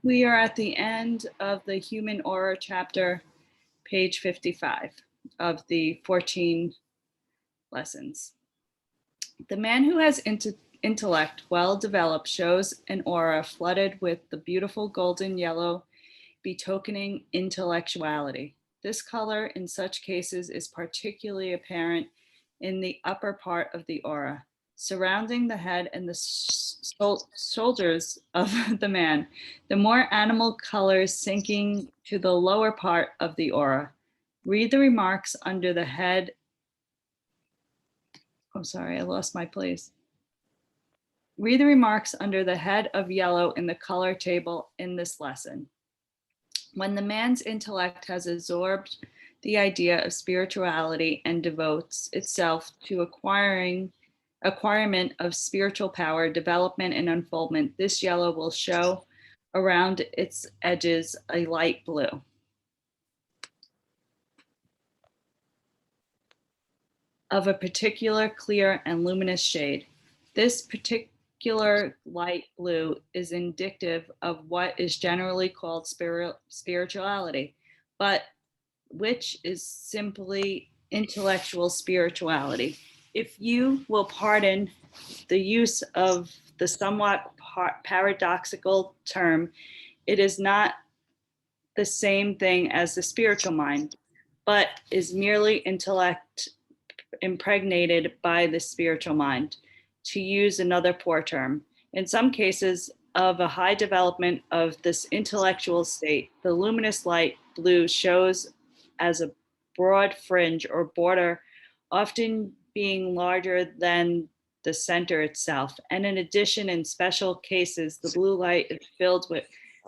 We are at the end of the Human Aura chapter, page 55 of the 14 lessons. The man who has intellect well developed shows an aura flooded with the beautiful golden yellow, betokening intellectuality. This color in such cases is particularly apparent in the upper part of the aura, surrounding the head and the shoulders of the man, the more animal colors sinking to the lower part of the aura. Read the remarks under the head. Oh, sorry, I lost my place. Read the remarks under the head of yellow in the color table in this lesson. When the man's intellect has absorbed the idea of spirituality and devotes itself to acquirement of spiritual power, development, and unfoldment, this yellow will show around its edges a light blue. Of a particular clear and luminous shade. This particular light blue is indicative of what is generally called spirituality, but which is simply intellectual spirituality. If you will pardon the use of the somewhat paradoxical term, it is not the same thing as the spiritual mind, but is merely intellect impregnated by the spiritual mind, to use another poor term. In some cases of a high development of this intellectual state, the luminous light blue shows as a broad fringe or border, often being larger than the center itself. And in addition, in special cases, the blue light is filled with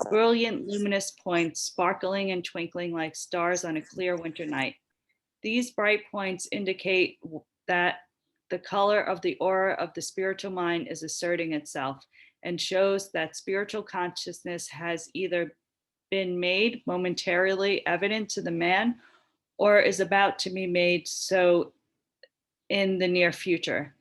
brilliant luminous points, sparkling and twinkling like stars on a clear winter night. These bright points indicate that the color of the aura of the spiritual mind is asserting itself and shows that spiritual consciousness has either been made momentarily evident to the man or is about to be made so in the near future.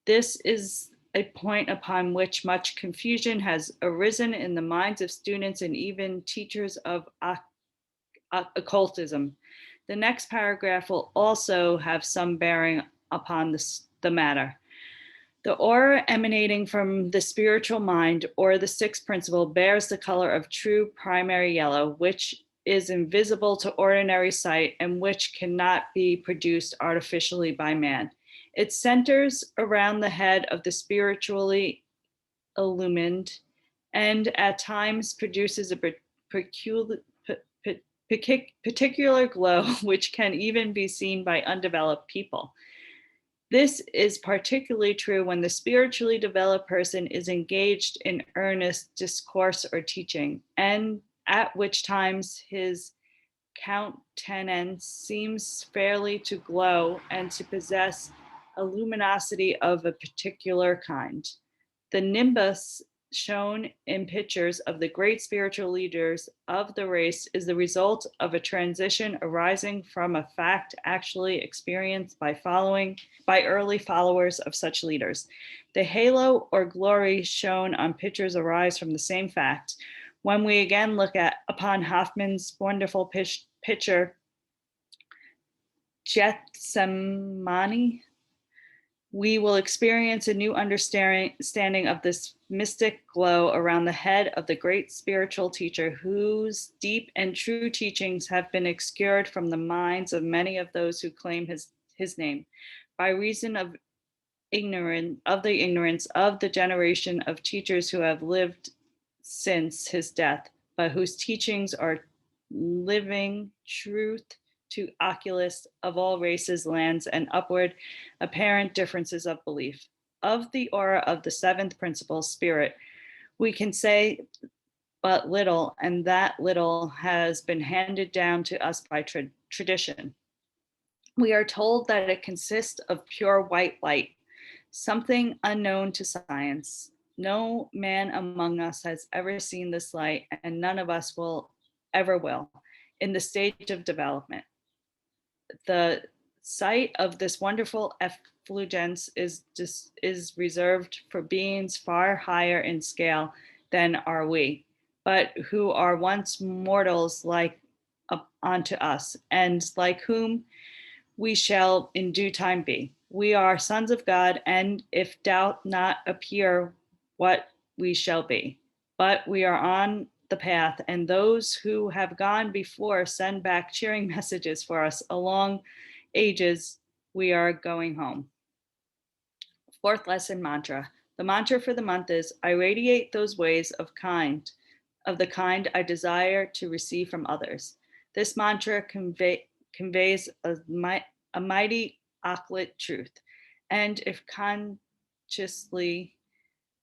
This is a point upon which much confusion has arisen in the minds of students and even teachers of occultism. The next paragraph will also have some bearing upon the matter. The aura emanating from the spiritual mind or the sixth principle bears the color of true primary yellow, which is invisible to ordinary sight and which cannot be produced artificially by man. It centers around the head of the spiritually illumined and at times produces a particular glow which can even be seen by undeveloped people. This is particularly true when the spiritually developed person is engaged in earnest discourse or teaching, and at which times his countenance seems fairly to glow and to possess a luminosity of a particular kind. The nimbus shown in pictures of the great spiritual leaders of the race is the result of a transition arising from a fact actually experienced by early followers of such leaders. The halo or glory shown on pictures arise from the same fact. When we again look upon Hoffman's wonderful picture, Gethsemane, we will experience a new understanding of this mystic glow around the head of the great spiritual teacher whose deep and true teachings have been obscured from the minds of many of those who claim his name by reason of ignorance of the generation of teachers who have lived since his death, but whose teachings are living truth to oculists of all races, lands, and upward apparent differences of belief. Of the aura of the seventh principle, spirit, we can say but little, and that little has been handed down to us by tradition. We are told that it consists of pure white light, something unknown to science. No man among us has ever seen this light, and none of us ever will, in the stage of development. The sight of this wonderful effulgence is reserved for beings far higher in scale than are we. but who are once mortals like unto us, and like whom we shall in due time be. We are sons of God, and if doubt not appear what we shall be. But we are on the path, and those who have gone before send back cheering messages for us along ages. We are going home. Fourth lesson mantra. The mantra for the month is I radiate those ways of the kind I desire to receive from others. This mantra conveys a mighty occult truth, and if consciously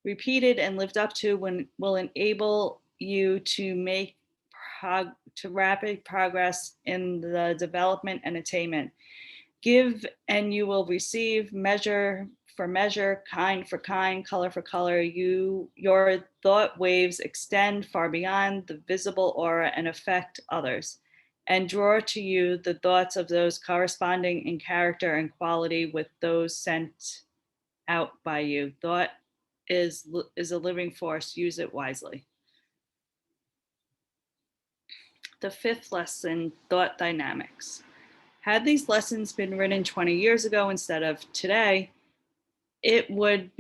repeated and lived up to, will enable you to make rapid progress in the development and attainment. Give and you will receive, measure for measure, kind for kind, color for color. Your thought waves extend far beyond the visible aura and affect others, and draw to you the thoughts of those corresponding in character and quality with those sent out by you. Thought is a living force. Use it wisely. The fifth lesson, thought dynamics. Had these lessons been written 20 years ago instead of today, it would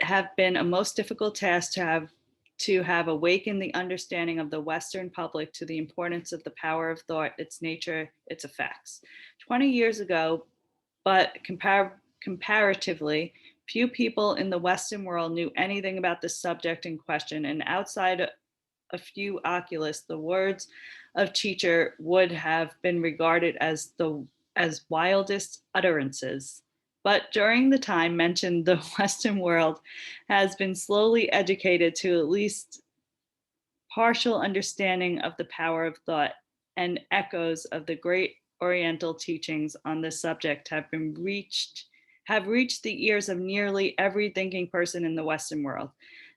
have been a most difficult task to have awakened the understanding of the Western public to the importance of the power of thought, its nature, its effects. 20 years ago, but comparatively, few people in the Western world knew anything about the subject in question, and outside a few oculists, the words of teacher would have been regarded as wildest utterances. But during the time mentioned, the Western world has been slowly educated to at least partial understanding of the power of thought, and echoes of the great Oriental teachings on this subject have reached the ears of nearly every thinking person in the Western world.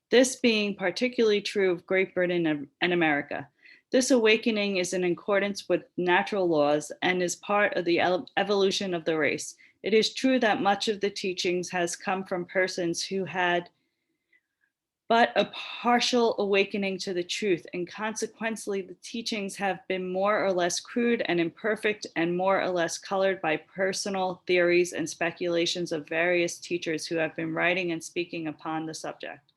This being particularly true of Great Britain and America. This awakening is in accordance with natural laws and is part of the evolution of the race. It is true that much of the teachings has come from persons who had but a partial awakening to the truth, and consequently, the teachings have been more or less crude and imperfect, and more or less colored by personal theories and speculations of various teachers who have been writing and speaking upon the subject.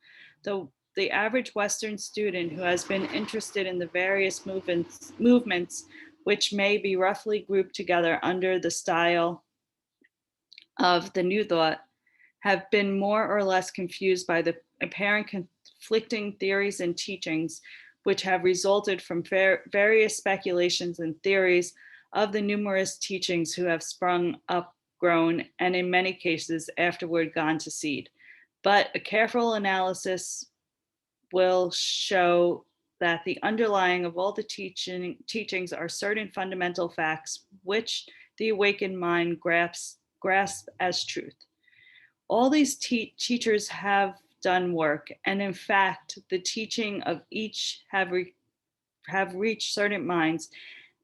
The average Western student who has been interested in the various movements which may be roughly grouped together under the style of the New Thought have been more or less confused by the apparent conflicting theories and teachings, which have resulted from various speculations and theories of the numerous teachings who have sprung up, grown, and in many cases afterward gone to seed. But a careful analysis will show that the underlying of all the teachings are certain fundamental facts which the awakened mind grasp as truth. All these teachers have done work, and in fact, the teaching of each have reached certain minds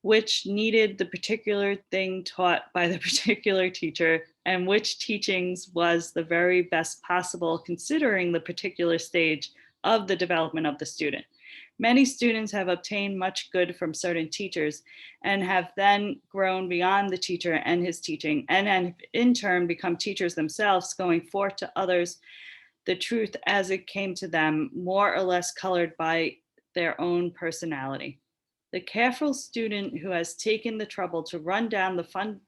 which needed the particular thing taught by the particular teacher, and which teachings was the very best possible considering the particular stage of the development of the student. Many students have obtained much good from certain teachers and have then grown beyond the teacher and his teaching, and in turn become teachers themselves, going forth to others the truth as it came to them, more or less colored by their own personality. The careful student who has taken the trouble to run down the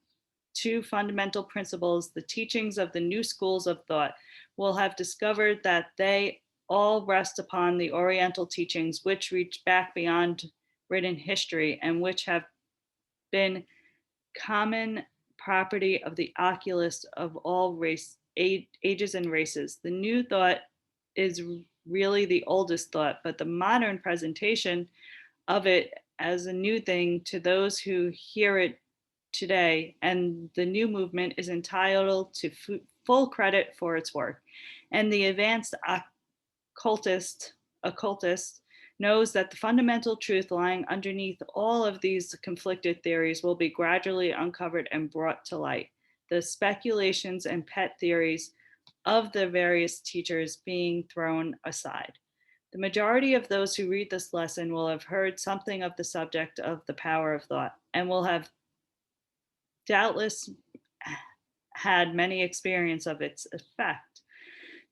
two fundamental principles, the teachings of the new schools of thought, will have discovered that they all rest upon the Oriental teachings which reach back beyond written history and which have been common property of the oculist of all ages and races. The new thought is really the oldest thought, but the modern presentation of it as a new thing to those who hear it today, and the new movement is entitled to full credit for its work. And the advanced occultist knows that the fundamental truth lying underneath all of these conflicted theories will be gradually uncovered and brought to light. The speculations and pet theories of the various teachers being thrown aside. The majority of those who read this lesson will have heard something of the subject of the power of thought and will have doubtless had many experience of its effect.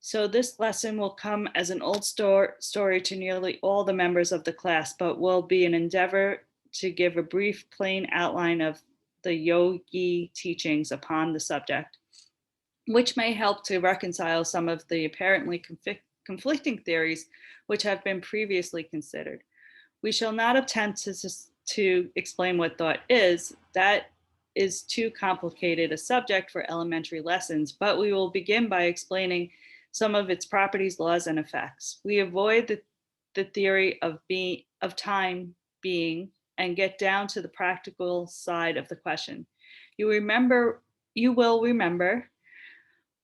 So this lesson will come as an old story to nearly all the members of the class, but will be an endeavor to give a brief, plain outline of the yogi teachings upon the subject, which may help to reconcile some of the apparently conflicting theories which have been previously considered. We shall not attempt to explain what thought is. That is too complicated a subject for elementary lessons, but we will begin by explaining some of its properties, laws, and effects. We avoid the theory of time being and get down to the practical side of the question. You will remember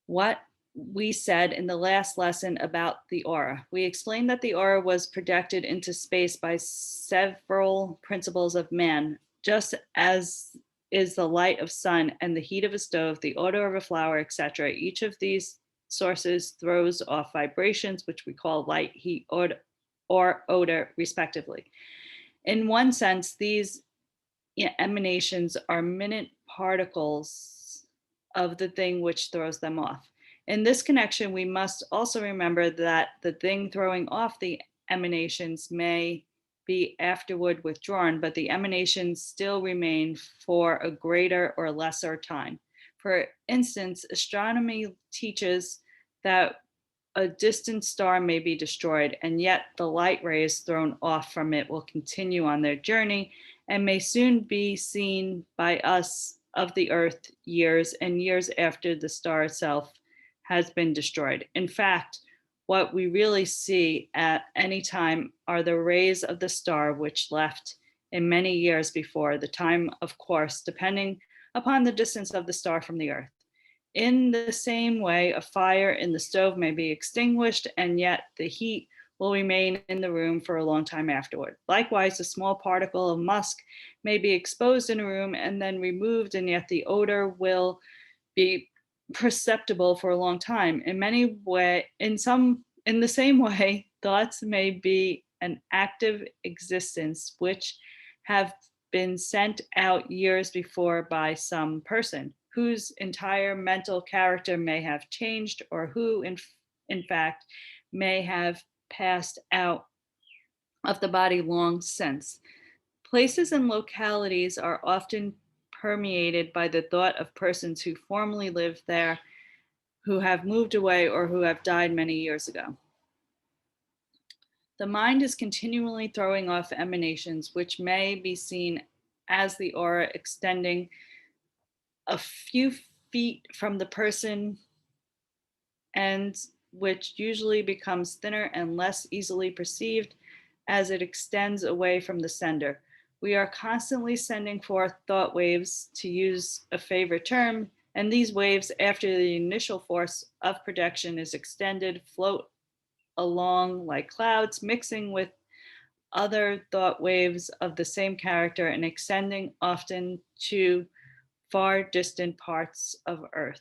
what we said in the last lesson about the aura. We explained that the aura was projected into space by several principles of man, just as is the light of sun and the heat of a stove, the odor of a flower, etc. Each of these sources throws off vibrations, which we call light, heat, or odor, respectively. In one sense, these emanations are minute particles of the thing which throws them off. In this connection, we must also remember that the thing throwing off the emanations may be afterward withdrawn, but the emanations still remain for a greater or lesser time. For instance, astronomy teaches that a distant star may be destroyed, and yet the light rays thrown off from it will continue on their journey and may soon be seen by us of the earth years and years after the star itself has been destroyed. In fact, what we really see at any time are the rays of the star which left in many years before the time, of course, depending upon the distance of the star from the earth. In the same way, a fire in the stove may be extinguished, and yet the heat will remain in the room for a long time afterward. Likewise, a small particle of musk may be exposed in a room and then removed, and yet the odor will be perceptible for a long time. In the same way, thoughts may be an active existence which have been sent out years before by some person whose entire mental character may have changed, or who in fact may have passed out of the body long since. Places and localities are often permeated by the thought of persons who formerly lived there, who have moved away, or who have died many years ago. The mind is continually throwing off emanations which may be seen as the aura extending a few feet from the person, and which usually becomes thinner and less easily perceived as it extends away from the sender. We are constantly sending forth thought waves, to use a favorite term, and these waves, after the initial force of projection is extended, float along like clouds, mixing with other thought waves of the same character and extending often to far distant parts of Earth.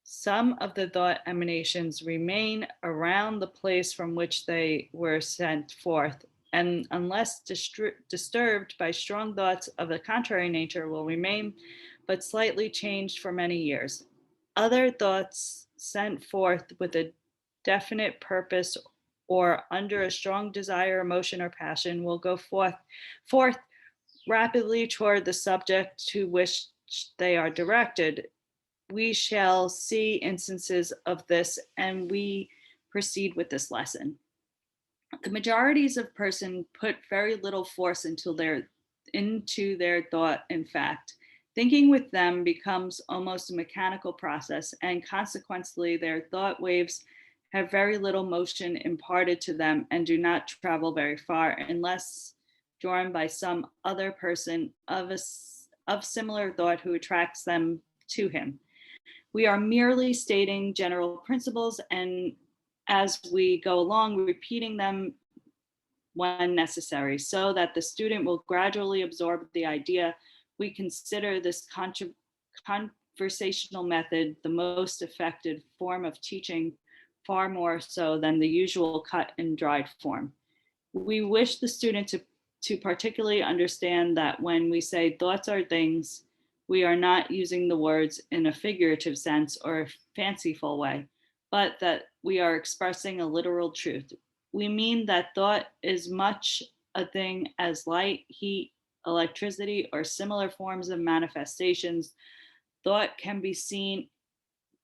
Some of the thought emanations remain around the place from which they were sent forth, and unless disturbed by strong thoughts of a contrary nature, will remain but slightly changed for many years. Other thoughts sent forth with a definite purpose or under a strong desire, emotion, or passion will go forth rapidly toward the subject to which they are directed. We shall see instances of this, and we proceed with this lesson. The majorities of person put very little force into their thought. In fact, thinking with them becomes almost a mechanical process, and consequently their thought waves have very little motion imparted to them and do not travel very far unless drawn by some other person of similar thought who attracts them to him. We are merely stating general principles, and as we go along, repeating them when necessary, so that the student will gradually absorb the idea. We consider this conversational method the most effective form of teaching far more so than the usual cut and dried form. We wish the student to particularly understand that when we say thoughts are things, we are not using the words in a figurative sense or a fanciful way, but that we are expressing a literal truth. We mean that thought is much a thing as light, heat, electricity, or similar forms of manifestations. Thought can be seen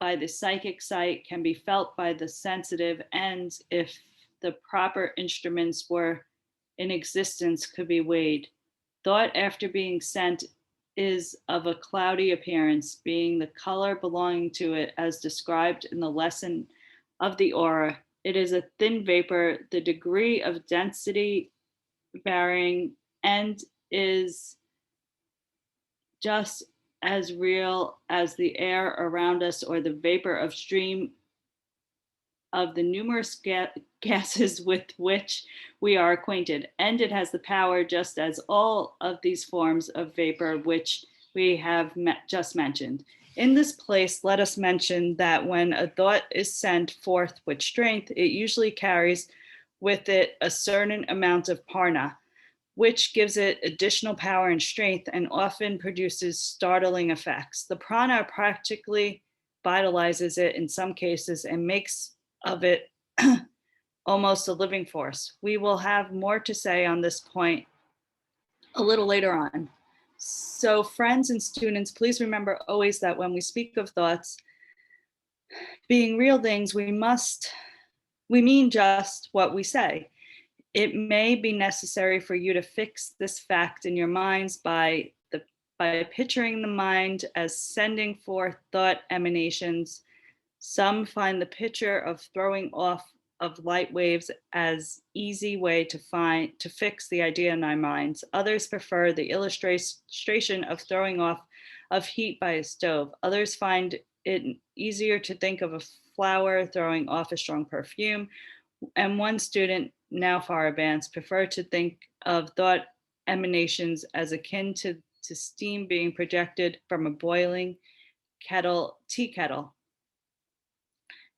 by the psychic sight, can be felt by the sensitive, and if the proper instruments were in existence, could be weighed. Thought after being sent is of a cloudy appearance, being the color belonging to it as described in the lesson of the aura. It is a thin vapor, the degree of density varying, and is just as real as the air around us or the vapor of stream of the numerous gases with which we are acquainted, and it has the power just as all of these forms of vapor which we have just mentioned. In this place, let us mention that when a thought is sent forth with strength, it usually carries with it a certain amount of prana, which gives it additional power and strength and often produces startling effects. The prana practically vitalizes it in some cases and makes of it almost a living force. We will have more to say on this point a little later on. So, friends and students, please remember always that when we speak of thoughts being real things, we mean just what we say. It may be necessary for you to fix this fact in your minds by picturing the mind as sending forth thought emanations. Some find the picture of throwing off of light waves as easy way to fix the idea in our minds. Others prefer the illustration of throwing off of heat by a stove. Others find it easier to think of a flower throwing off a strong perfume. And one student, now far advanced, preferred to think of thought emanations as akin to steam being projected from a boiling tea kettle.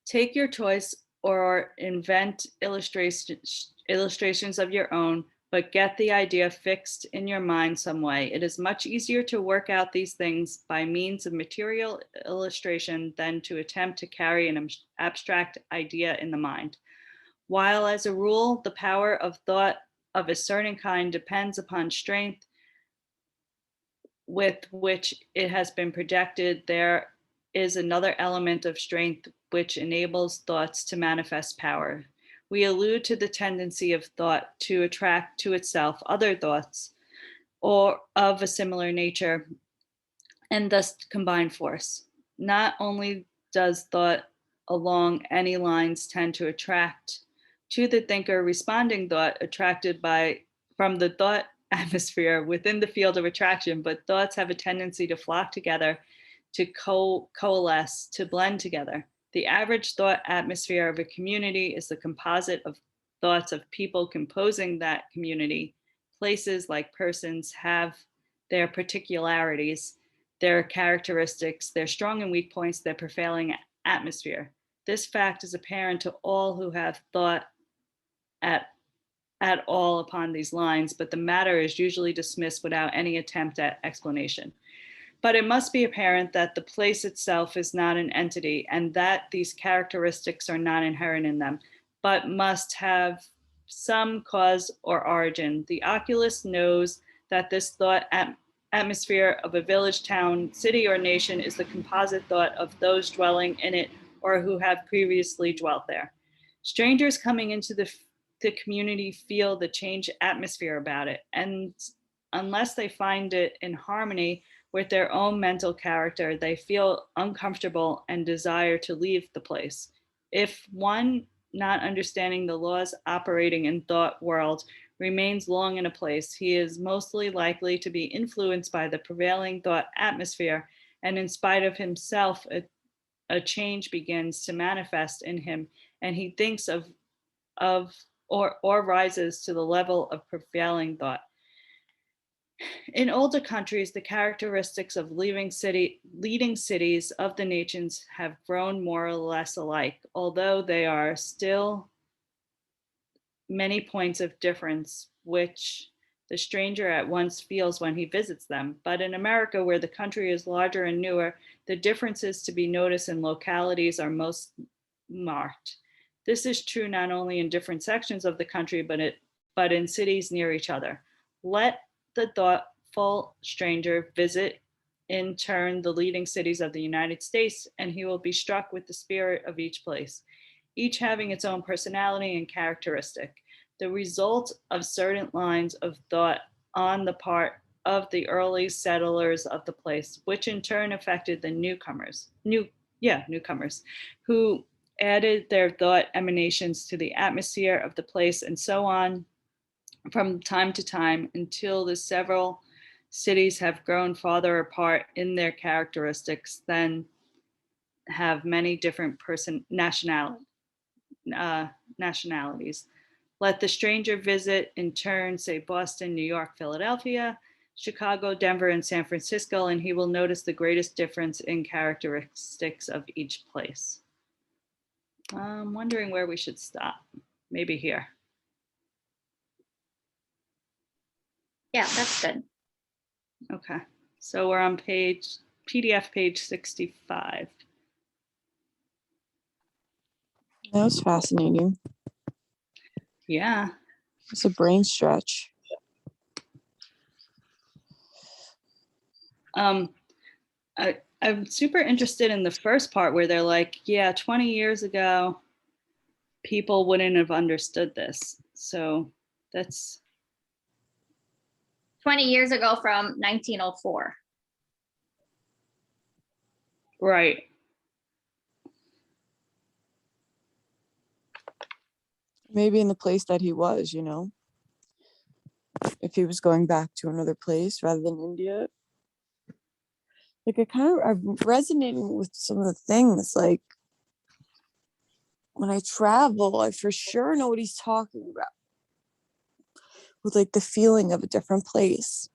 Take your choice or invent illustrations of your own, but get the idea fixed in your mind some way. It is much easier to work out these things by means of material illustration than to attempt to carry an abstract idea in the mind. While, as a rule, the power of thought of a certain kind depends upon strength with which it has been projected, there is another element of strength which enables thoughts to manifest power. We allude to the tendency of thought to attract to itself other thoughts or of a similar nature and thus combine force. Not only does thought along any lines tend to attract to the thinker, responding thought attracted by from the thought atmosphere within the field of attraction, but thoughts have a tendency to flock together, to coalesce, to blend together. The average thought atmosphere of a community is the composite of thoughts of people composing that community. Places like persons have their particularities, their characteristics, their strong and weak points, their prevailing atmosphere. This fact is apparent to all who have thought at, at all upon these lines, but the matter is usually dismissed without any attempt at explanation. But it must be apparent that the place itself is not an entity and that these characteristics are not inherent in them, but must have some cause or origin. The oculist knows that this thought atmosphere of a village, town, city, or nation is the composite thought of those dwelling in it or who have previously dwelt there. Strangers coming into the community feel the change atmosphere about it, and unless they find it in harmony with their own mental character, they feel uncomfortable and desire to leave the place. If one not understanding the laws operating in thought world remains long in a place, he is mostly likely to be influenced by the prevailing thought atmosphere, and in spite of himself, a change begins to manifest in him, and he thinks of or rises to the level of prevailing thought. In older countries, the characteristics of leading cities of the nations have grown more or less alike, although there are still many points of difference which the stranger at once feels when he visits them. But in America, where the country is larger and newer, the differences to be noticed in localities are most marked. This is true not only in different sections of the country, but in cities near each other. Let the thoughtful stranger visit in turn the leading cities of the United States, and he will be struck with the spirit of each place, each having its own personality and characteristic, the result of certain lines of thought on the part of the early settlers of the place, which in turn affected the newcomers, who added their thought emanations to the atmosphere of the place, and so on from time to time until the several cities have grown farther apart in their characteristics than have many different nationalities. Let the stranger visit in turn, say Boston, New York, Philadelphia, Chicago, Denver, and San Francisco, and he will notice the greatest difference in characteristics of each place. I'm wondering where we should stop. Maybe here. Yeah, that's good. Okay. So we're on PDF page 65. That was fascinating. Yeah. It's a brain stretch. I'm super interested in the first part where they're like, yeah, 20 years ago, people wouldn't have understood this. So that's 20 years ago from 1904. right. Maybe in the place that he was, if he was going back to another place rather than India. Like I'm resonating with some of the things, like when I travel, I for sure know what he's talking about with like the feeling of a different place.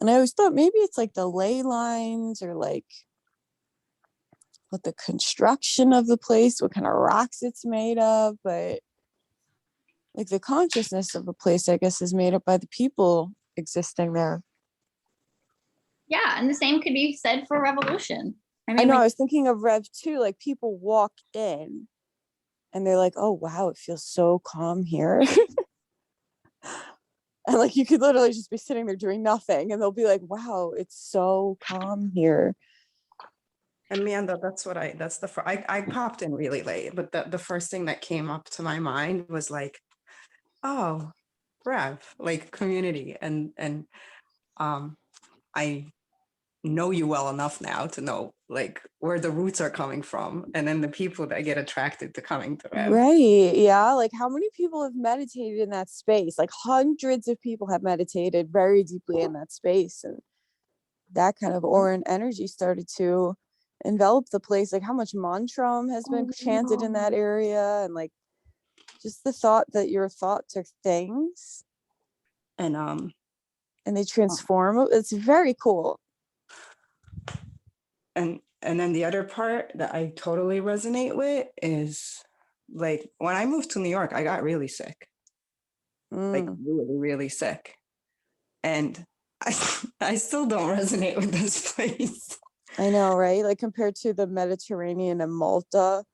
And I always thought maybe it's like the ley lines or like what the construction of the place, what kind of rocks it's made of, but like the consciousness of a place, I guess, is made up by the people existing there. Yeah, and the same could be said for revolution. I know, I was thinking of Rev too, like people walk in and they're like, oh wow, it feels so calm here. And like you could literally just be sitting there doing nothing and they'll be like, wow, it's so calm here. Amanda, I popped in really late, but the first thing that came up to my mind was like, oh, Rev, like community. And I know you well enough now to know like where the roots are coming from and then the people that get attracted to coming to Rev. Right. Yeah. Like how many people have meditated in that space? Like hundreds of people have meditated very deeply in that space. And that kind of aura and energy started to envelop the place. Like how much mantram has been chanted in that area, and like just the thought that your thoughts are things And they transform. It's very cool. And then the other part that I totally resonate with is like when I moved to New York, I got really sick. Like really, really sick. And I still don't resonate with this place. I know, right? Like compared to the Mediterranean and Malta.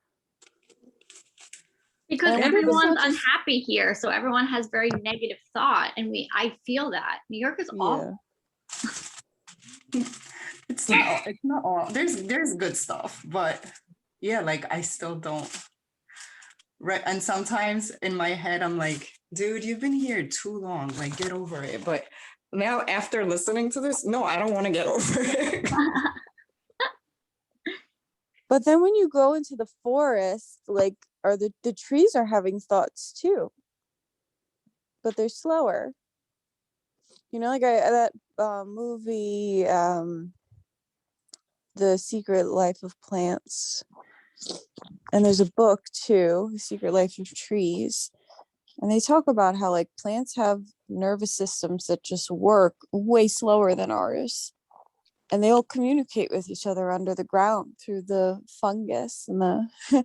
Because everyone's unhappy here, so everyone has very negative thought, and I feel that New York is awful. It's not all. There's good stuff, but yeah, like I still don't. Right, and sometimes in my head I'm like, dude, you've been here too long. Like, get over it. But now after listening to this, no, I don't want to get over it. But then when you go into the forest, like the trees are having thoughts too, but they're slower. Like that movie, The Secret Life of Plants, and there's a book too, The Secret Life of Trees, And they talk about how like plants have nervous systems that just work way slower than ours. And they all communicate with each other under the ground through the fungus and the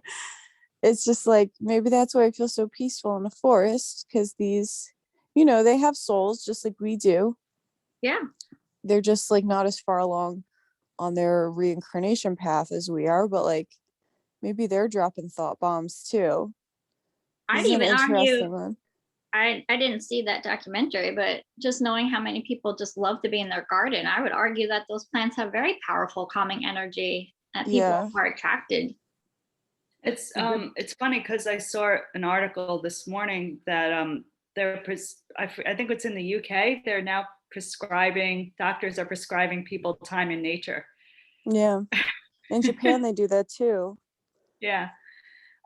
it's just like maybe that's why I feel so peaceful in the forest, because these, they have souls just like we do. Yeah. They're just like not as far along on their reincarnation path as we are, but like maybe they're dropping thought bombs too. This I'd is an even argue, interesting one. I didn't see that documentary, but just knowing how many people just love to be in their garden, I would argue that those plants have very powerful calming energy that people Yeah. are attracted. It's funny because I saw an article this morning that I think it's in the UK. They're now doctors are prescribing people time in nature. Yeah. In Japan, they do that too. Yeah.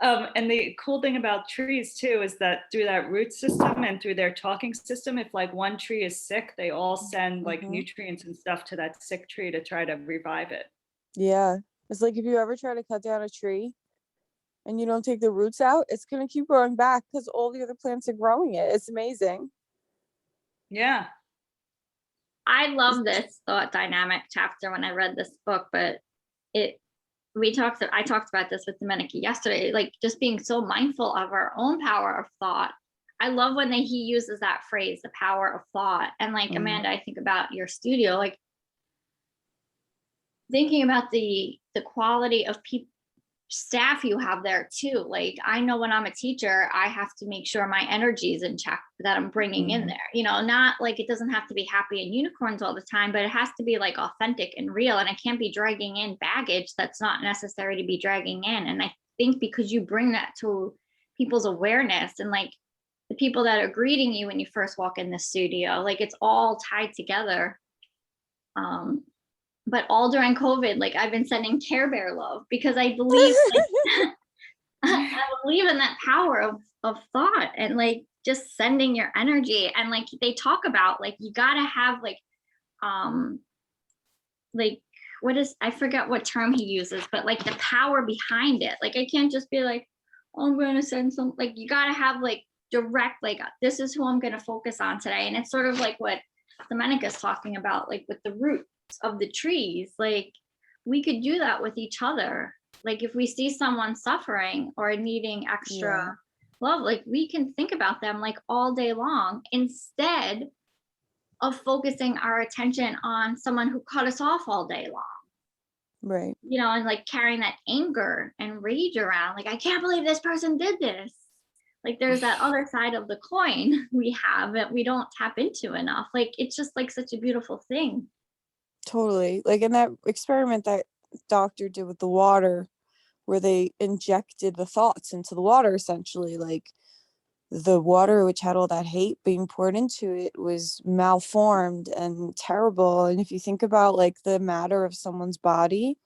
And the cool thing about trees too is that through that root system and through their talking system, if like one tree is sick, they all send like nutrients and stuff to that sick tree to try to revive it. Yeah. It's like if you ever try to cut down a tree and you don't take the roots out, it's going to keep growing back because all the other plants are growing it. It's amazing. Yeah. I love this thought dynamic chapter when I read this book, but I talked about this with Dominica yesterday, like just being so mindful of our own power of thought. I love when he uses that phrase, the power of thought. And like, Amanda, I think about your studio, like thinking about the quality of people, staff you have there too. Like I know when I'm a teacher, I have to make sure my energy is in check that I'm bringing in there, not like it doesn't have to be happy and unicorns all the time, but it has to be like authentic and real. And I can't be dragging in baggage that's not necessary to be dragging in. And I think because you bring that to people's awareness and like the people that are greeting you when you first walk in the studio, like it's all tied together. But all during COVID, like I've been sending Care Bear love because I believe I believe in that power of thought and like just sending your energy. And like they talk about like you gotta have like I forget what term he uses, but like the power behind it. Like I can't just be like, oh, I'm gonna send some, like you gotta have like direct, like this is who I'm gonna focus on today. And it's sort of like what Domenica's talking about, like with the roots of the trees, like we could do that with each other. Like if we see someone suffering or needing extra love, like we can think about them like all day long instead of focusing our attention on someone who cut us off all day long. Right. And like carrying that anger and rage around, like I can't believe this person did this. Like there's that other side of the coin we have that we don't tap into enough. Like it's just like such a beautiful thing. Totally. Like in that experiment that doctor did with the water, where they injected the thoughts into the water, essentially, like the water which had all that hate being poured into it was malformed and terrible. And if you think about like the matter of someone's body,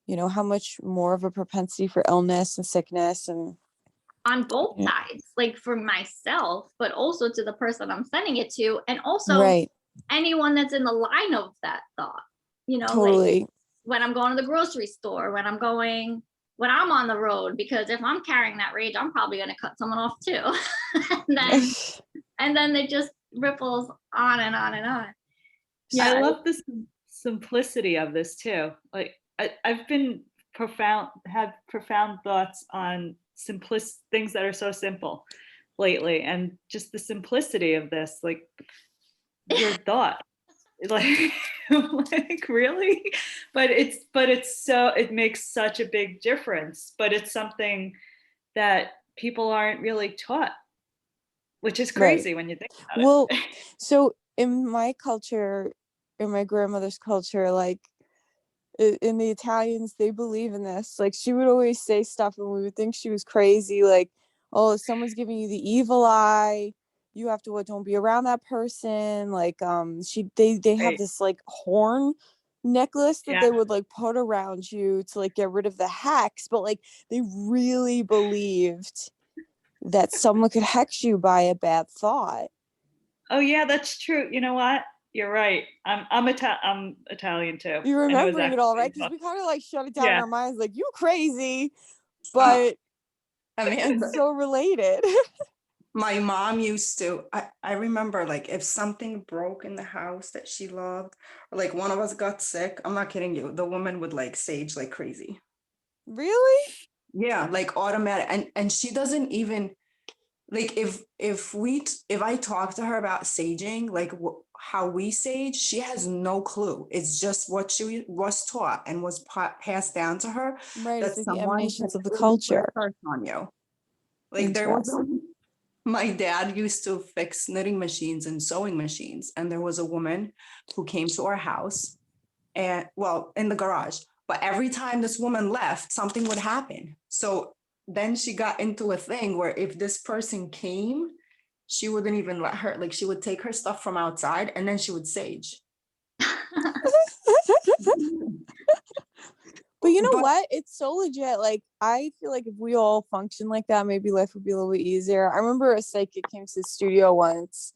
how much more of a propensity for illness and sickness and on both sides, like for myself, but also to the person I'm sending it to, and also right. anyone that's in the line of that thought, Totally. like when I'm going to the grocery store, when I'm on the road, because if I'm carrying that rage, I'm probably going to cut someone off too. and then it just ripples on and on and on. Yeah, I love the simplicity of this too. Like I've been had profound thoughts on things that are so simple lately, and just the simplicity of this, like your thought, like really, but it's so, it makes such a big difference, but it's something that people aren't really taught, which is crazy when you think about it. So in my culture, in my grandmother's culture, like in the Italians, they believe in this. Like she would always say stuff and we would think she was crazy, like, oh, if someone's giving you the evil eye, you have to don't be around that person. Like they have this like horn necklace that they would like put around you to like get rid of the hex, but like they really believed that someone could hex you by a bad thought. Oh yeah, that's true. You know what? You're right. I'm Italian too. You're remembering it all, right? Because we kind of like shut it down in our minds, like you crazy, but I mean, it's so related. My mom used to, I remember like if something broke in the house that she loved, or like one of us got sick, I'm not kidding you, the woman would like sage like crazy. Really? Yeah, like automatic. And she doesn't even like if I talk to her about saging, like how we sage, she has no clue. It's just what she was taught and was passed down to her, Right. It's that like the someone can emanations of the really put a culture. curse on you. Like there was Interesting. my dad used to fix knitting machines and sewing machines, and there was a woman who came to our house, and well, in the garage. But every time this woman left, something would happen. So then she got into a thing where if this person came, she wouldn't even let her, like she would take her stuff from outside and then she would sage. But you know But what? It's so legit. Like, I feel like if we all function like that, maybe life would be a little bit easier. I remember a psychic came to the studio once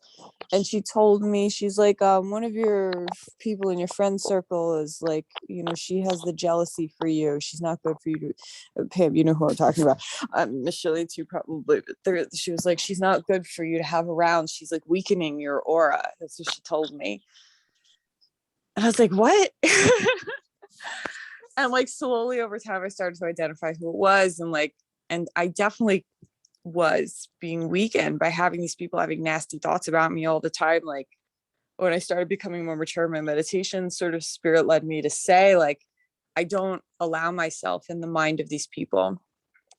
and she told me, she's like, one of your people in your friend circle is like, you know, she has the jealousy for you. She's not good for you to, Pam, you know who I'm talking about. Miss Shirley too, probably. But she was like, she's not good for you to have around. She's like weakening your aura. That's what she told me. And I was like, what? And like slowly over time I started to identify who it was, and I definitely was being weakened by having these people having nasty thoughts about me all the time. Like when I started becoming more mature in my meditation, sort of spirit led me to say, like, I don't allow myself in the mind of these people.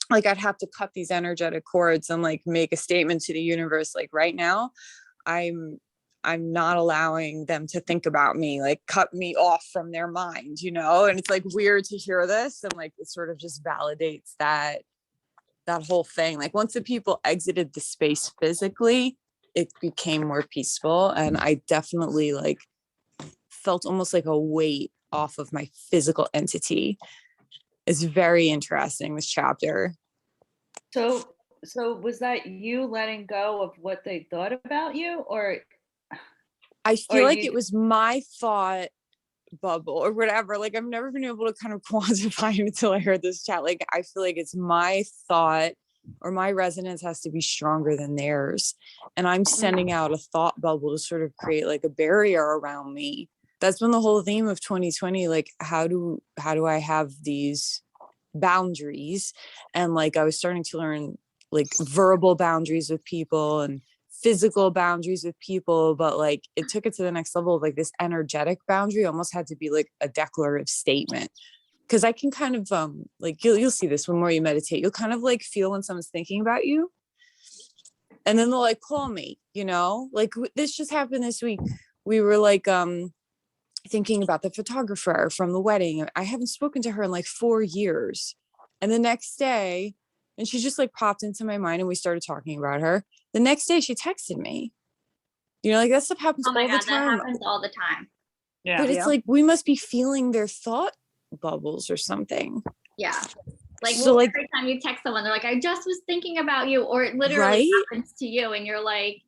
Like I'd have to cut these energetic cords and like make a statement to the universe, like right now I'm I'm not allowing them to think about me, like cut me off from their mind, you know? And it's like weird to hear this, and like it sort of just validates that whole thing. Like once the people exited the space physically, it became more peaceful, and I definitely like felt almost like a weight off of my physical entity. It's very interesting, this chapter. So was that you letting go of what they thought about you, I or feel like it you was my thought bubble or whatever. Like I've never been able to kind of quantify it until I heard this chat. Like I feel like it's my thought, or my resonance has to be stronger than theirs, and I'm sending out a thought bubble to sort of create like a barrier around me. That's been the whole theme of 2020. Like how do I have these boundaries? And like I was starting to learn like verbal boundaries with people and physical boundaries with people, but like it took it to the next level of like this energetic boundary almost had to be like a declarative statement. Because I can kind of like you'll see this when more you meditate, you'll kind of like feel when someone's thinking about you, and then they'll like call me, you know, like this just happened this week. We were like thinking about the photographer from the wedding. I haven't spoken to her in like 4 years. And the next day, and she just like popped into my mind and we started talking about her. The next day she texted me. You know, like that stuff happens Oh my all the God, that time. happens all the time. yeah. But it's like we must be feeling their thought bubbles or something. Yeah. Like, So like, every time you text someone, they're like, I just was thinking about you, or it literally right? happens to you, and you're like,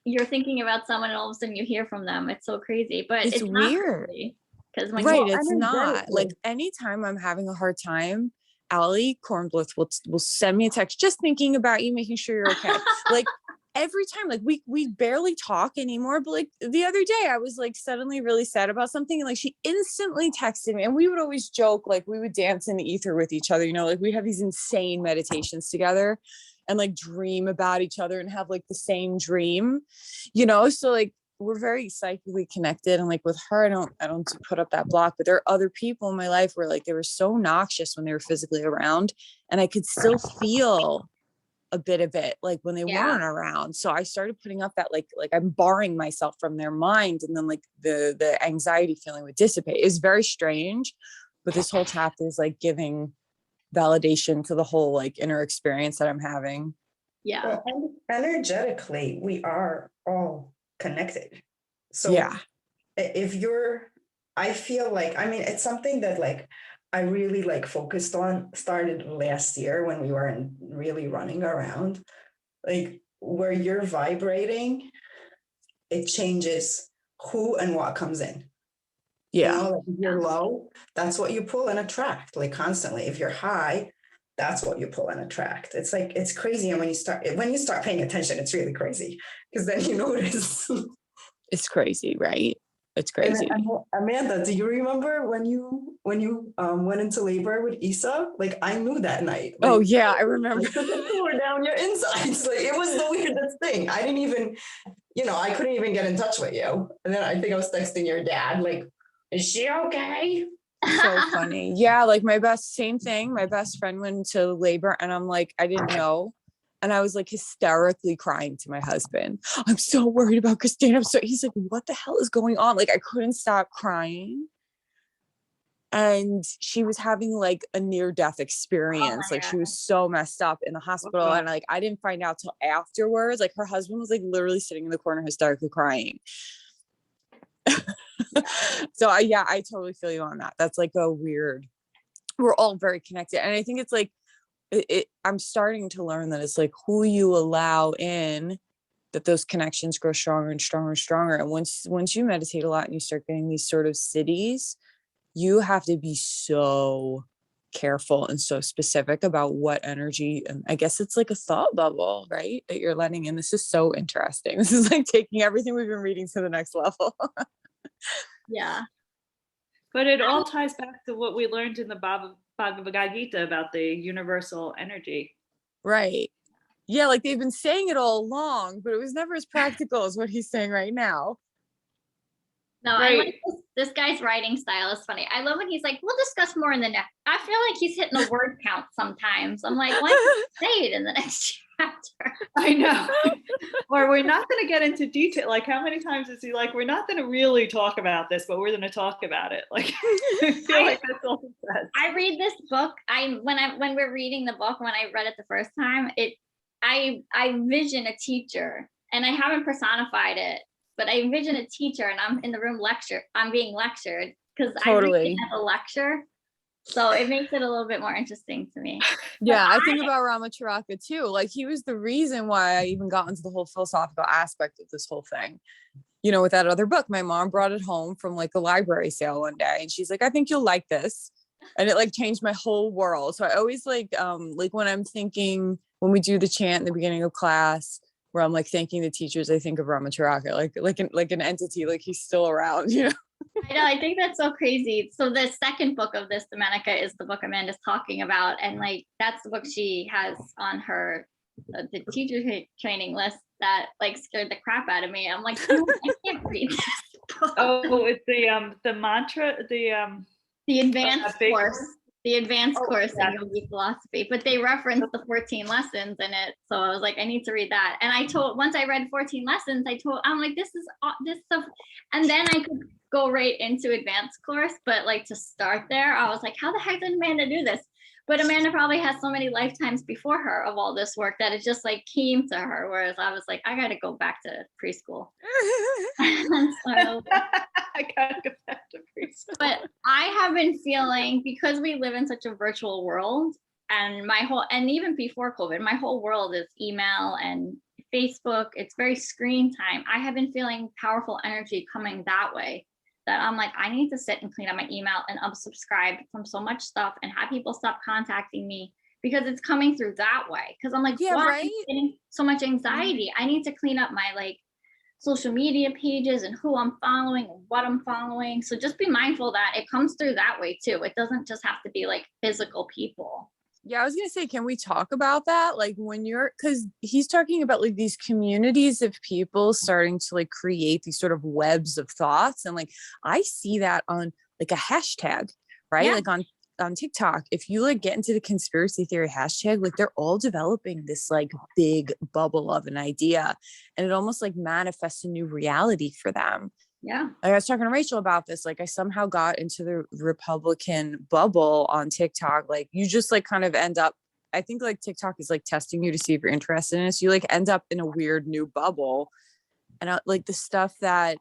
you're thinking about someone, and all of a sudden you hear from them. It's so crazy, but It's it's not weird. crazy because when Right. you It's not like energetically, anytime I'm having a hard time, Allie Kornblith will send me a text just thinking about you, making sure you're okay. Like every time, like we barely talk anymore, but like the other day I was like suddenly really sad about something, and like she instantly texted me, and we would always joke, like we would dance in the ether with each other, you know, like we have these insane meditations together and like dream about each other and have like the same dream, you know. So like we're very psychically connected, and like with her I don't put up that block. But there are other people in my life where like they were so noxious when they were physically around, and I could still feel a bit of it like when they yeah, weren't around. So I started putting up that like I'm barring myself from their mind, and then like the anxiety feeling would dissipate. It's very strange, but this whole chapter is like giving validation to the whole like inner experience that I'm having. yeah, well, energetically, we are all connected. So Yeah. if you're, I feel like, I mean, it's something that like I really like focused on, started last year when we weren't really running around, like where you're vibrating, it changes who and what comes in. You Yeah. know, like if you're low, that's what you pull and attract, like constantly. If you're high, that's what you pull and attract. It's like, it's crazy. And when you start paying attention, it's really crazy, because then you notice. It's crazy, right? It's And crazy. Amanda, do you remember when you went into labor with Issa? Like, I knew that night. Like, Oh yeah, I remember. like, took a tour down your insides. Like, it was the weirdest thing. I didn't even, I couldn't even get in touch with you. And then I think I was texting your dad, like, is she okay? So funny. Yeah, like same thing. My best friend went into labor and I'm like, I didn't know. And I was like hysterically crying to my husband. I'm so worried about Christine. He's like, what the hell is going on? Like, I couldn't stop crying. And she was having like a near-death experience. Like, she was so messed up in the hospital. And like, I didn't find out till afterwards. Like, her husband was like literally sitting in the corner hysterically crying. So I totally feel you on that. That's like a weird, we're all very connected. And I think it's like, I'm starting to learn that it's like who you allow in, that those connections grow stronger and stronger and stronger. And once you meditate a lot and you start getting these sort of cities, you have to be so careful and so specific about what energy, and I guess it's like a thought bubble, right, that you're letting in. This is so interesting. This is like taking everything we've been reading to the next level. Yeah. But it all ties back to what we learned in the Bhagavad Gita about the universal energy. Right. Yeah, like they've been saying it all along, but it was never as practical as what he's saying right now. No, I Right. like this guy's writing style is funny. I love when he's like, we'll discuss more in the next. I feel like he's hitting a word count sometimes. I'm like, why don't you say it in the next chapter? I know. Or we're not going to get into detail. Like, how many times is he like, we're not going to really talk about this, but we're going to talk about it. Like, I feel like that's all he says. I read this book. When we're reading the book, when I read it the first time, I envision a teacher, and I haven't personified it, but I envision a teacher, and I'm in the room I'm being lectured, because Totally. I read it as a lecture. So it makes it a little bit more interesting to me. Yeah, I think about Ramacharaka too. Like, he was the reason why I even got into the whole philosophical aspect of this whole thing. With that other book, my mom brought it home from like a library sale one day, and she's like, I think you'll like this. And it like changed my whole world. So I always like when I'm thinking, when we do the chant in the beginning of class, where I'm like thanking the teachers, I think of Ramacharaka, like an entity, like he's still around, I know, I think that's so crazy. So the second book of this, Domenica, is the book Amanda's talking about. And like, that's the book she has on her, the teacher training list that like scared the crap out of me. I'm like, no, I can't read this book. Oh, it's the mantra, The advanced big course. The advanced course yeah. in yogi philosophy, but they referenced the 14 lessons in it. So I was like, I need to read that. And once I read 14 lessons, I'm like, this stuff. And then I could go right into advanced course, but like to start there, I was like, how the heck did Amanda do this? But Amanda probably has so many lifetimes before her of all this work that it just like came to her. Whereas I was like, I got to go back to preschool. I gotta go back to preschool. But I have been feeling, because we live in such a virtual world, and even before COVID, my whole world is email and Facebook. It's very screen time. I have been feeling powerful energy coming that way, that I'm like, I need to sit and clean up my email and unsubscribe from so much stuff and have people stop contacting me, because it's coming through that way. Because I'm like, yeah, why right? am I getting so much anxiety? I need to clean up my like social media pages and who I'm following and what I'm following. So just be mindful that it comes through that way too. It doesn't just have to be like physical people. Yeah, I was gonna say, can we talk about that? Like, because he's talking about like these communities of people starting to like create these sort of webs of thoughts. And like, I see that on like a hashtag, right? Yeah. Like on TikTok, if you like get into the conspiracy theory hashtag, like they're all developing this like big bubble of an idea, and it almost like manifests a new reality for them. Yeah. I was talking to Rachel about this. Like, I somehow got into the Republican bubble on TikTok. Like, you just like kind of end up, I think like TikTok is like testing you to see if you're interested in it. So you like end up in a weird new bubble. And like the stuff that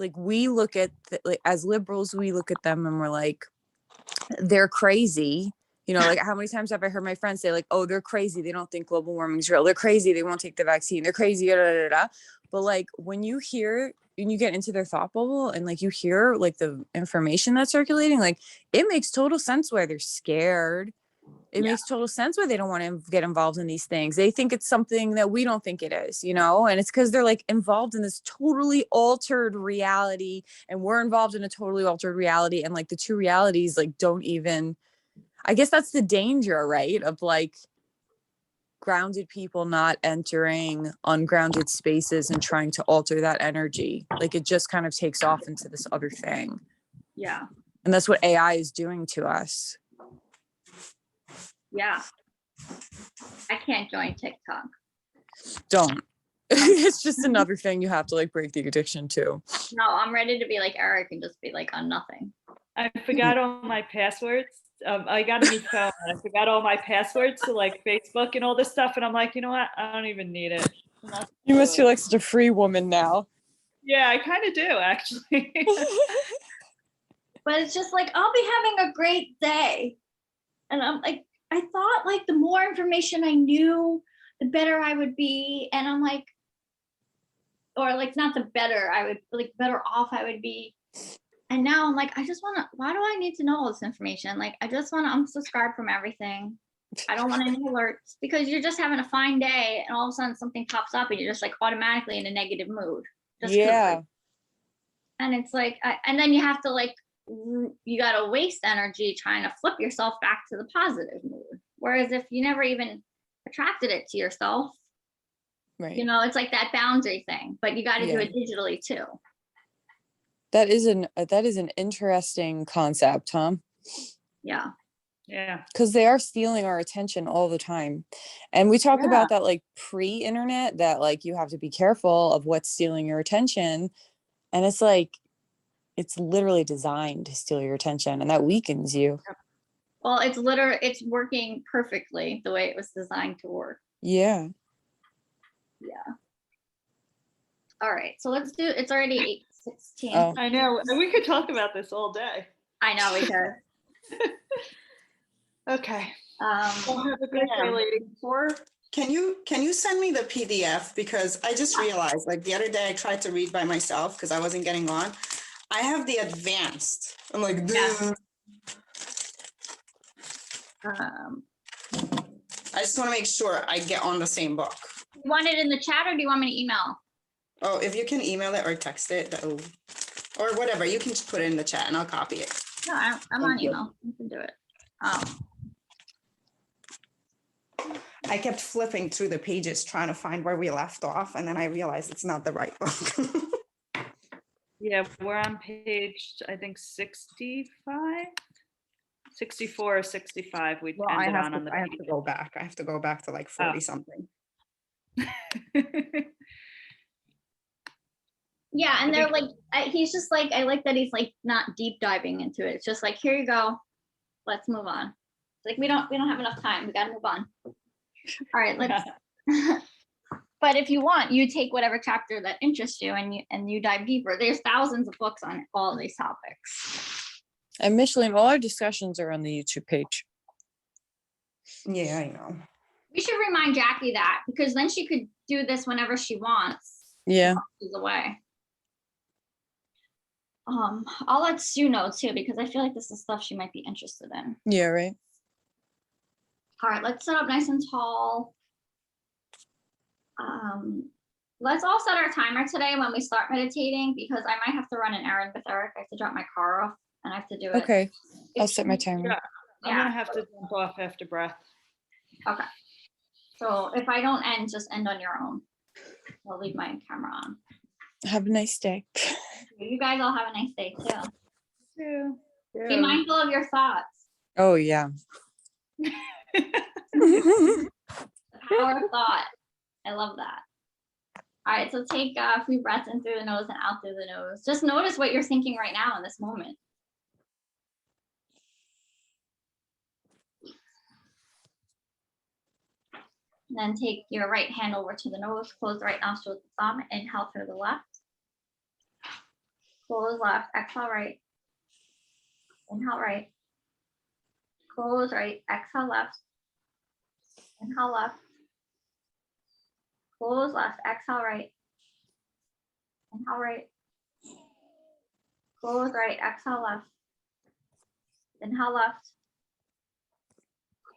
like we look at, like as liberals, we look at them and we're like, they're crazy. Like how many times have I heard my friends say like, oh, they're crazy. They don't think global warming's real. They're crazy. They won't take the vaccine. They're crazy. Da, da, da, da. But like when you get into their thought bubble and like you hear like the information that's circulating, like it makes total sense why they're scared. It makes total sense why they don't want to get involved in these things. They think it's something that we don't think it is, you know, and it's because they're like involved in this totally altered reality, and we're involved in a totally altered reality. And like the two realities like don't even, I guess that's the danger, right? Of like grounded people not entering ungrounded spaces and trying to alter that energy. Like it just kind of takes off into this other thing. Yeah. And that's what AI is doing to us. Yeah. I can't join TikTok. Don't. It's just another thing you have to like break the addiction to. No, I'm ready to be like Eric and just be like on nothing. I forgot all my passwords. I got a new phone and I forgot all my passwords to like Facebook and all this stuff. And I'm like, you know what? I don't even need it. You must feel like such a free woman now. Yeah, I kind of do actually. But it's just like, I'll be having a great day. And I'm like, I thought like the more information I knew, the better I would be. And I'm like, or like not the better, I would like better off I would be. And now I'm like, I just want to, why do I need to know all this information? Like, I just want to unsubscribe from everything. I don't want any alerts, because you're just having a fine day and all of a sudden something pops up and you're just like automatically in a negative mood. Just 'cause, Yeah. like, and it's like, and then you have to like, you got to waste energy trying to flip yourself back to the positive mood. Whereas if you never even attracted it to yourself, Right. you know, it's like that boundary thing, but you got to do Yeah. it digitally too. That is an interesting concept, huh? Yeah. Yeah. Because they are stealing our attention all the time. And we talk Yeah. about that like pre-internet, that like you have to be careful of what's stealing your attention. And it's like, it's literally designed to steal your attention, and that weakens you. Well, it's working perfectly the way it was designed to work. Yeah. Yeah. All right. So let's do, it's already 8:16. Oh. I know. We could talk about this all day. I know we could. Okay. Well, have a good day, lady. Or can you send me the PDF? Because I just realized, like the other day I tried to read by myself because I wasn't getting on. I have the advanced. I'm like, Yeah. I just want to make sure I get on the same book. You want it in the chat or do you want me to email? Oh, if you can email it or text it, or whatever, you can just put it in the chat and I'll copy it. No, I'm Thank on you. email. You can do it. I kept flipping through the pages trying to find where we left off, and then I realized it's not the right book. Yeah, we're on page, I think 65, 64 or 65. We Well, I ended have on the to go back. I have to go back to like 40 something. Yeah, and they're like, he's just like, I like that he's like not deep diving into it. It's just like, here you go. Let's move on. It's like we don't have enough time. We gotta move on. All right, let's. But if you want, you take whatever chapter that interests you and you dive deeper. There's thousands of books on all of these topics. And Micheline, all our discussions are on the YouTube page. Yeah, I know. We should remind Jackie that, because then she could do this whenever she wants. Yeah. She's away. I'll let Sue know too, because I feel like this is stuff she might be interested in. Yeah, right. All right, let's set up nice and tall. Let's all set our timer today when we start meditating, because I might have to run an errand with Eric. I have to drop my car off and I have to do it. Okay. I'll set my timer. Yeah, I'm gonna have to jump off after breath. Okay. So if I don't end, just end on your own. I'll leave my camera on. Have a nice day. You guys all have a nice day too. Yeah. Be mindful of your thoughts. Oh, yeah. The power of thought. I love that. All right, so take a few breaths in through the nose and out through the nose. Just notice what you're thinking right now in this moment. And then take your right hand over to the nose, close the right nostril with the thumb, inhale through the left. Close left, exhale right. Inhale right. Close right, exhale left. Inhale left. Close left, exhale right. Inhale right. Close right, exhale left. Inhale left.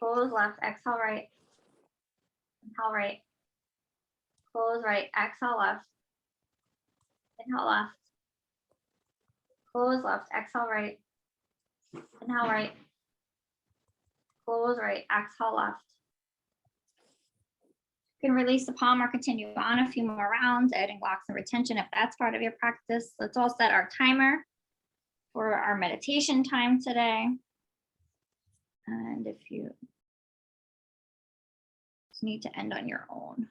Close left, exhale right. Inhale right. Close right, exhale left. Inhale left. Close left, exhale right. Inhale right. Close right, exhale left. You can release the palm or continue on a few more rounds, adding blocks and retention if that's part of your practice. Let's all set our timer for our meditation time today. And if you just need to end on your own.